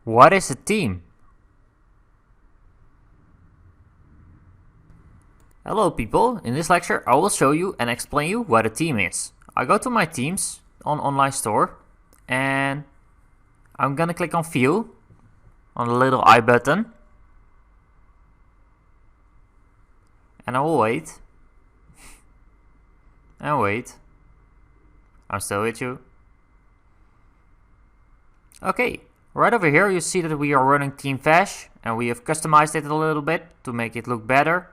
What is a team? Hello people, in this lecture I will show you and explain you what a team is. I go to my teams on online store and I'm gonna click on view on the little I button and I will wait and wait. I'm still with you. Okay, right over here you see that we are running Team Fash and we have customized it a little bit to make it look better.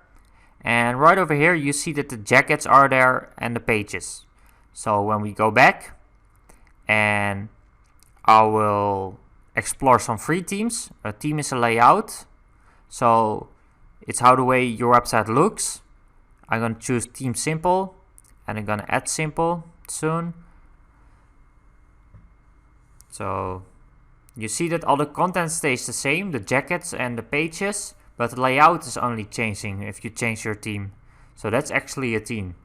And right over here you see that the jackets are there and the pages. So when we go back and I will explore some free themes. A theme is a layout. So it's how the way your website looks. I'm going to choose theme simple and I'm going to add simple soon. So you see that all the content stays the same, the jackets and the pages, but the layout is only changing if you change your theme. So that's actually a theme.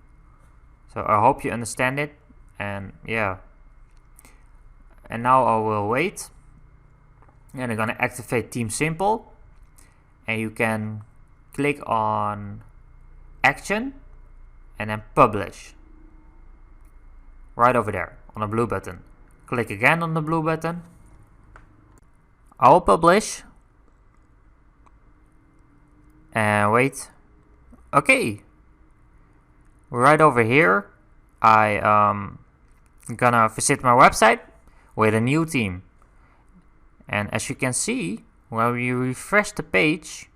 So I hope you understand it, and yeah. And now I will wait. And I'm gonna activate theme simple. And you can click on action and then publish. Right over there on the blue button. Click again on the blue button. I will publish. And wait. Okay. Right over here, I'm gonna visit my website with a new theme. And as you can see, when you refresh the page,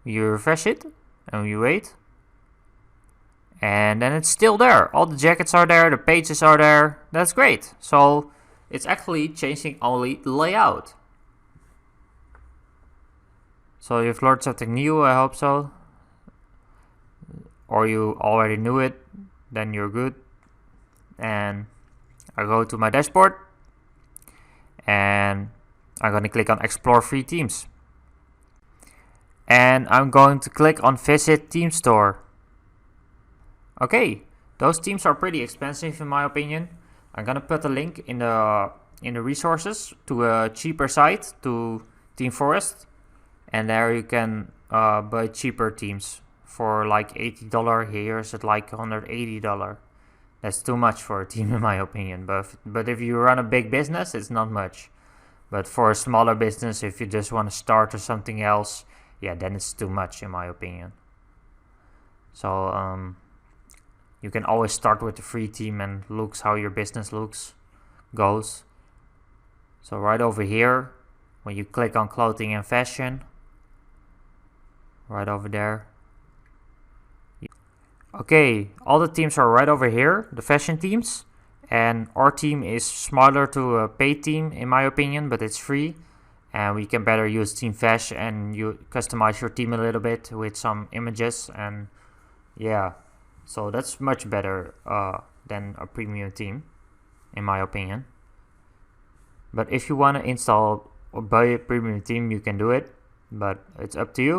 you refresh it and you wait. And then it's still there. All the jackets are there, the pages are there. That's great. So it's actually changing only the layout. So you've learned something new, I hope so. Or you already knew it, then you're good. And I go to my dashboard and I'm going to click on explore free themes. And I'm going to click on visit theme store. Okay, those themes are pretty expensive in my opinion. I'm going to put a link in the resources to a cheaper site, to Team Forest. And there you can buy cheaper themes for like $80. Here is it like $180. That's too much for a team in my opinion. But if you run a big business, it's not much. But for a smaller business, if you just want to start or something else, yeah, then it's too much in my opinion. So you can always start with the free theme and looks how your business goes. So right over here, when you click on clothing and fashion, right over there. Okay, all the themes are right over here, the fashion themes. And our theme is smaller to a paid theme in my opinion, but it's free. And we can better use Team Fash and you customize your theme a little bit with some images. And yeah, so that's much better than a premium theme in my opinion. But if you want to install or buy a premium theme, you can do it, but it's up to you.